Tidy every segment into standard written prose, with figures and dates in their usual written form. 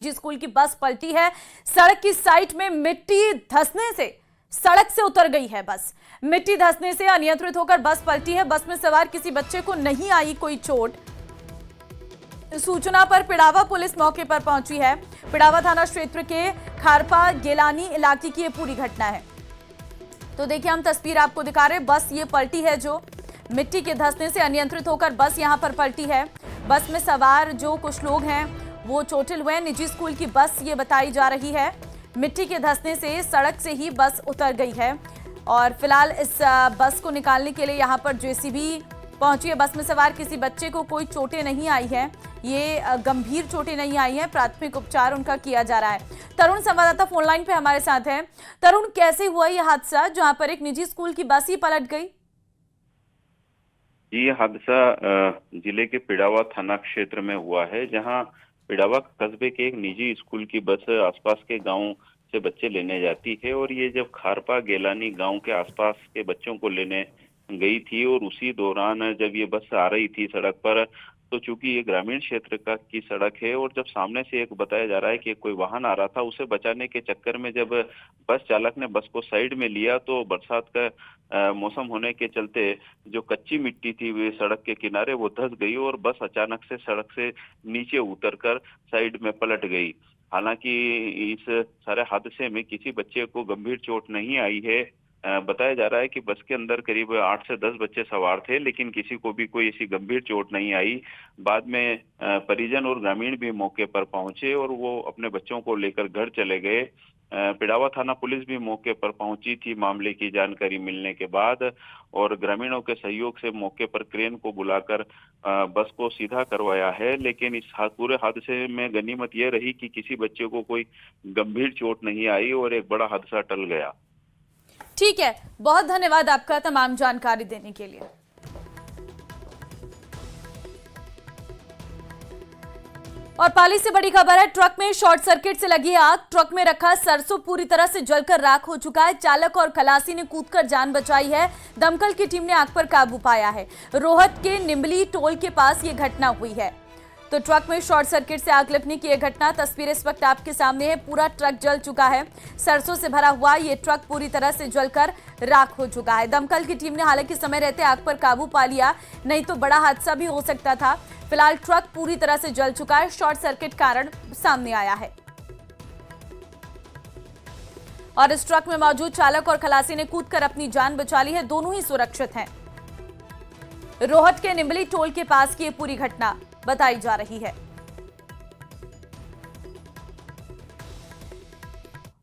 जी school की बस पलटी है। सड़क की साइड में मिट्टी धंसने से सड़क से उतर गई है बस। मिट्टी धंसने से अनियंत्रित होकर बस पलटी है। बस में सवार किसी बच्चे को नहीं आई कोई चोट। सूचना पर पिड़ावा पुलिस मौके पर पहुंची है। पिड़ावा थाना क्षेत्र के खारपा गेलानी इलाके की ये पूरी घटना है। तो देखिए हम तस्वीर आपको दिखा रहे हैं। बस ये पलटी है जो मिट्टी के धंसने से अनियंत्रित होकर बस यहां पर पलटी है। बस में सवार जो कुछ लोग हैं वो चोटिल हुए। निजी स्कूल की बस ये बताई जा रही है। मिट्टी के धंसने से सड़क से ही बस उतर गई है और फिलहाल इस बस को निकालने के लिए यहां पर जेसीबी पहुंची है। बस में सवार किसी बच्चे को कोई चोटें नहीं आई है। ये गंभीर चोटें नहीं आई हैं। प्राथमिक उपचार उनका किया जा रहा है। तरुण संवाददाता फोन लाइन पे हमारे साथ हैं। तरुण, कैसे हुआ ये हादसा जहां पर एक निजी स्कूल की बस ही पलट गई? ये हादसा जिले के पिड़ावा थाना क्षेत्र में हुआ है, जहां पिड़ावा कस्बे के एक निजी स्कूल की बस आसपास के गांव से बच्चे लेने जाती है और ये जब खारपा गेलानी गांव के आसपास के बच्चों को लेने गई थी और उसी दौरान जब ये बस आ रही थी सड़क पर, तो चूंकि ये ग्रामीण क्षेत्र की सड़क है और जब सामने से एक बताया जा रहा है कि कोई वाहन आ रहा था, उसे बचाने के चक्कर में जब बस चालक ने बस को साइड में लिया तो बरसात का मौसम होने के चलते जो कच्ची मिट्टी थी वे सड़क के किनारे वो धंस गई और बस अचानक से सड़क से नीचे उतरकर साइड में पलट गई। हालांकि इस सारे हादसे में किसी बच्चे को गंभीर चोट नहीं आई है। बताया जा रहा है कि बस के अंदर करीब 8 से 10 बच्चे सवार थे, लेकिन किसी को भी कोई ऐसी गंभीर चोट नहीं आई। बाद में परिजन और ग्रामीण भी मौके पर पहुंचे और वो अपने बच्चों को लेकर घर चले गए। पिड़ावा थाना पुलिस भी मौके पर पहुंची थी मामले की जानकारी मिलने के बाद और ग्रामीणों के सहयोग से मौके पर क्रेन को बुलाकर बस को सीधा करवाया है। लेकिन इस पूरे हादसे में गनीमत यह रही कि किसी बच्चे को कोई गंभीर चोट नहीं आई और एक बड़ा हादसा टल गया। ठीक है, बहुत धन्यवाद आपका तमाम जानकारी देने के लिए। और पाली से बड़ी खबर है। ट्रक में शॉर्ट सर्किट से लगी आग। ट्रक में रखा सरसों पूरी तरह से जलकर राख हो चुका है। चालक और खलासी ने कूदकर जान बचाई है। दमकल की टीम ने आग पर काबू पाया है। रोहट के निम्बली टोल के पास ये घटना हुई है। तो ट्रक में शॉर्ट सर्किट से आग लगने की यह घटना, तस्वीरें इस वक्त आपके सामने है। पूरा ट्रक जल चुका है। सरसों से भरा हुआ ये ट्रक पूरी तरह से जलकर राख हो चुका है। दमकल की टीम ने हालांकि समय रहते आग पर काबू पा लिया, नहीं तो बड़ा हादसा भी हो सकता था। फिलहाल ट्रक पूरी तरह से जल चुका है। शॉर्ट सर्किट कारण सामने आया है और इस ट्रक में मौजूद चालक और खलासी ने कूदकर अपनी जान बचा ली है। दोनों ही सुरक्षित हैं। रोहट के निम्बली टोल के पास की ये पूरी घटना बताई जा रही है।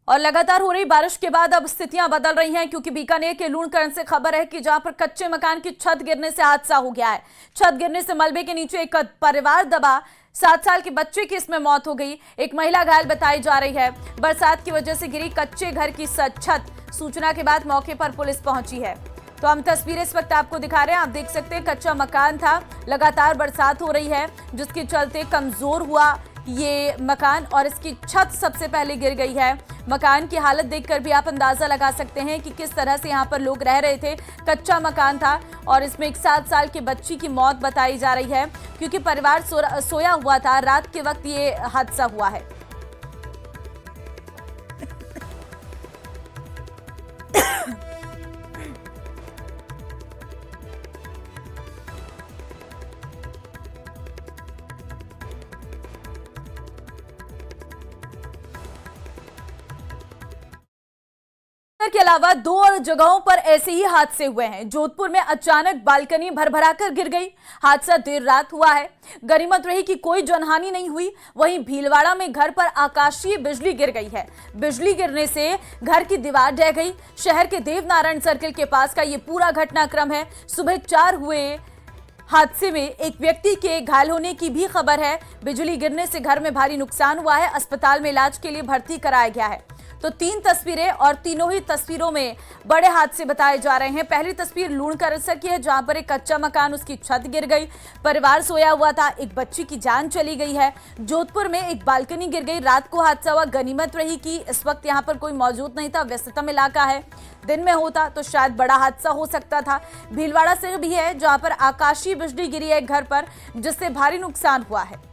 और लगातार हो रही बारिश के बाद अब स्थितियां बदल रही हैं, क्योंकि बीकानेर के लूणकरण से खबर है कि जहां पर कच्चे मकान की छत गिरने से हादसा हो गया है। छत गिरने से मलबे के नीचे एक परिवार दबा। 7 साल के बच्चे की इसमें मौत हो गई। एक महिला घायल बताई जा रही है। बरसात की वजह से गिरी कच्चे घर की छत। सूचना के बाद मौके पर पुलिस पहुंची है। तो हम तस्वीरें इस वक्त आपको दिखा रहे हैं। आप देख सकते हैं कच्चा मकान था। लगातार बरसात हो रही है जिसके चलते कमजोर हुआ ये मकान और इसकी छत सबसे पहले गिर गई है। मकान की हालत देखकर भी आप अंदाजा लगा सकते हैं कि किस तरह से यहाँ पर लोग रह रहे थे। कच्चा मकान था और इसमें एक 7 साल की बच्ची की मौत बताई जा रही है, क्योंकि परिवार सोया हुआ था। रात के वक्त ये हादसा हुआ है। के अलावा 2 और जगहों पर ऐसे ही हादसे हुए हैं। जोधपुर में अचानक बालकनी भरभराकर गिर गई। हादसा देर रात हुआ है। गनीमत रही कि कोई जनहानि नहीं हुई। वहीं भीलवाड़ा में घर पर आकाशीय बिजली गिर गई है। बिजली गिरने से घर की दीवार ढह गई। शहर के देवनारायण सर्किल के पास का ये पूरा घटनाक्रम है। सुबह 4 हुए हादसे में एक व्यक्ति के घायल होने की भी खबर है। बिजली गिरने से घर में भारी नुकसान हुआ है। अस्पताल में इलाज के लिए भर्ती कराया गया है। तो 3 तस्वीरें और तीनों ही तस्वीरों में बड़े हादसे बताए जा रहे हैं। पहली तस्वीर लूणकरण की है, जहां पर एक कच्चा मकान, उसकी छत गिर गई। परिवार सोया हुआ था। एक बच्ची की जान चली गई है। जोधपुर में एक बालकनी गिर गई। रात को हादसा हुआ। गनीमत रही कि इस वक्त यहां पर कोई मौजूद नहीं था। व्यस्ततम इलाका है। दिन में होता तो शायद बड़ा हादसा हो सकता था। भीलवाड़ा से भी है, जहां पर आकाशीय बिजली गिरी है घर पर, जिससे भारी नुकसान हुआ है।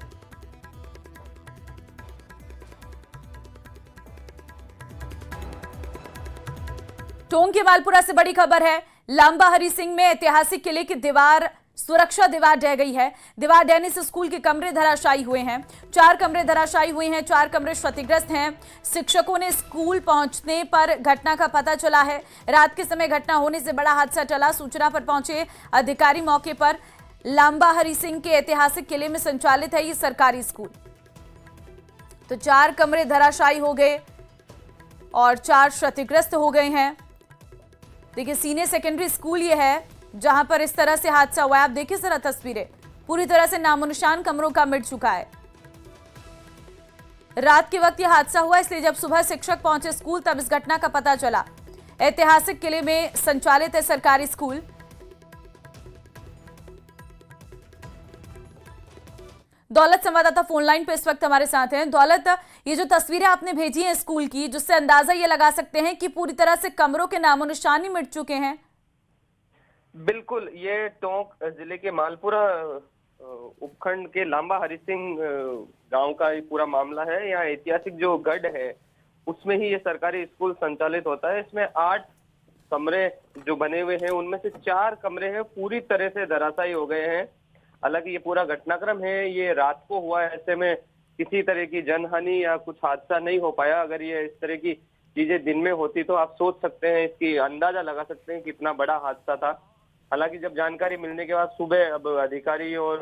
टोंक के मालपुरा से बड़ी खबर है। लांबा हरि सिंह में ऐतिहासिक किले की दीवार, सुरक्षा दीवार ढह गई है। दीवार ढहने से स्कूल के कमरे धराशायी हुए हैं। 4 कमरे धराशायी हुए हैं, 4 कमरे क्षतिग्रस्त हैं। शिक्षकों ने स्कूल पहुंचने पर घटना का पता चला है। रात के समय घटना होने से बड़ा हादसा टला। सूचना पर पहुंचे अधिकारी मौके पर। लांबा हरि सिंह के ऐतिहासिक किले में संचालित है ये सरकारी स्कूल। तो 4 कमरे धराशायी हो गए और 4 क्षतिग्रस्त हो गए हैं। देखिए, सीनियर सेकेंडरी स्कूल ये है जहां पर इस तरह से हादसा हुआ है। आप देखिए जरा तस्वीरें, पूरी तरह से नामोनिशान कमरों का मिट चुका है। रात के वक्त यह हादसा हुआ, इसलिए जब सुबह शिक्षक पहुंचे स्कूल तब इस घटना का पता चला। ऐतिहासिक किले में संचालित है सरकारी स्कूल। दौलत संवाददाता फोन लाइन पे इस वक्त हमारे साथ हैं। दौलत, ये जो तस्वीरें आपने भेजी हैं स्कूल की, जिससे अंदाजा ये लगा सकते हैं कि पूरी तरह से कमरों के नामो निशान ही मिट चुके हैं। बिल्कुल, ये टोंक जिले के मालपुरा उपखंड के लांबा हरि सिंह गांव का ये पूरा मामला है। यहाँ ऐतिहासिक जो गढ़ है उसमें ही ये सरकारी स्कूल संचालित होता है। इसमें 8 कमरे जो बने हुए हैं उनमें से 4 कमरे हैं पूरी तरह से धराशायी हो गए हैं। हालांकि ये पूरा घटनाक्रम है ये रात को हुआ है, ऐसे में किसी तरह की जनहानि या कुछ हादसा नहीं हो पाया। अगर ये इस तरह की चीजें दिन में होती तो आप सोच सकते हैं, इसकी अंदाजा लगा सकते हैं कितना बड़ा हादसा था। हालांकि जब जानकारी मिलने के बाद सुबह अब अधिकारी और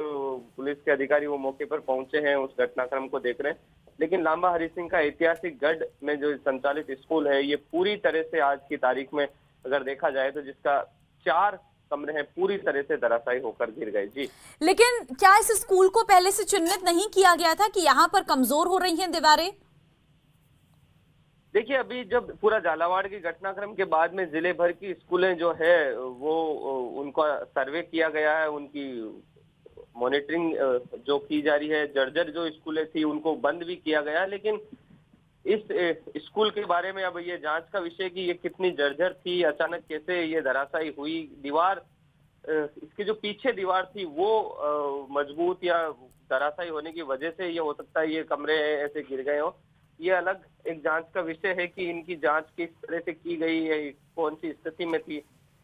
पुलिस के अधिकारी वो मौके पर पहुंचे हैं, उस घटनाक्रम को देख रहे हैं। लेकिन लांबा हरि सिंह का ऐतिहासिक गढ़ में जो संचालित स्कूल है ये पूरी तरह से आज की तारीख में अगर देखा जाए तो जिसका 4 कमरे हैं पूरी तरह से धराशायी होकर गिर गए। जी, लेकिन क्या इस स्कूल को पहले से चिन्हित नहीं किया गया था कि यहाँ पर कमजोर हो रही हैं दीवारें? देखिए, अभी जब पूरा झालावाड़ की घटनाक्रम के बाद में जिले भर की स्कूलें जो है वो उनका सर्वे किया गया है, उनकी मॉनिटरिंग जो की जा रही है। जर्जर जो स्कूलें थी उनको बंद भी किया गया। लेकिन इस स्कूल के बारे में अब ये जांच का विषय कि ये कितनी जर्जर थी, अचानक कैसे ये धराशायी हुई। दीवार, इसकी जो पीछे दीवार थी वो मजबूत या धराशायी होने की वजह से ये हो सकता है ये कमरे ऐसे गिर गए हो। ये अलग एक जांच का विषय है कि इनकी जांच किस तरह से की गई है, कौन सी स्थिति में थी।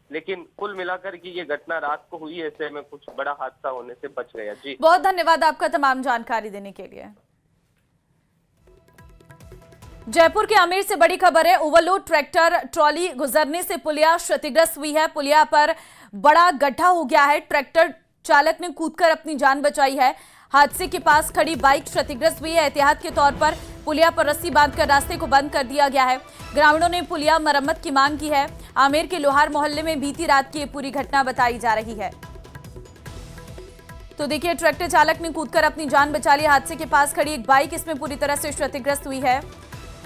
लेकिन कुल मिलाकर की ये घटना रात को हुई, ऐसे में कुछ बड़ा हादसा होने से बच गया। जी, बहुत धन्यवाद आपका तमाम जानकारी देने के लिए। जयपुर के आमेर से बड़ी खबर है। ओवरलोड ट्रैक्टर ट्रॉली गुजरने से पुलिया क्षतिग्रस्त हुई है। पुलिया पर बड़ा गड्ढा हो गया है। ट्रैक्टर चालक ने कूदकर अपनी जान बचाई है। हादसे के पास खड़ी बाइक क्षतिग्रस्त हुई है। एहतियात के तौर पर पुलिया पर रस्सी बांधकर रास्ते को बंद कर दिया गया है। ग्रामीणों ने पुलिया मरम्मत की मांग की है। आमेर के लोहार मोहल्ले में बीती रात की ये पूरी घटना बताई जा रही है। तो देखिए, ट्रैक्टर चालक ने कूदकर अपनी जान बचा ली। हादसे के पास खड़ी एक बाइक इसमें पूरी तरह से क्षतिग्रस्त हुई है।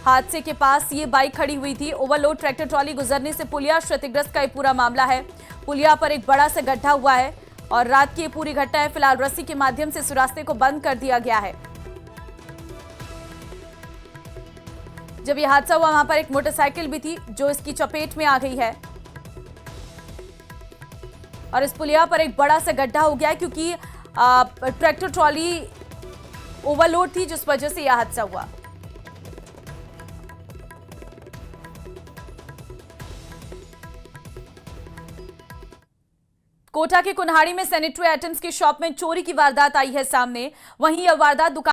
हादसे के पास ये बाइक खड़ी हुई थी। ओवरलोड ट्रैक्टर ट्रॉली गुजरने से पुलिया क्षतिग्रस्त का ये पूरा मामला है। पुलिया पर एक बड़ा सा गड्ढा हुआ है और रात की ये पूरी घटना है। फिलहाल रस्सी के माध्यम से इस रास्ते को बंद कर दिया गया है। जब यह हादसा हुआ वहां पर एक मोटरसाइकिल भी थी जो इसकी चपेट में आ गई है और इस पुलिया पर एक बड़ा सा गड्ढा हो गया है क्योंकि ट्रैक्टर ट्रॉली ओवरलोड थी, जिस वजह से यह हादसा हुआ। कोटा के कुन्हाड़ी में सैनिटरी आइटम्स की शॉप में चोरी की वारदात आई है सामने। वहीं यह वारदात दुकान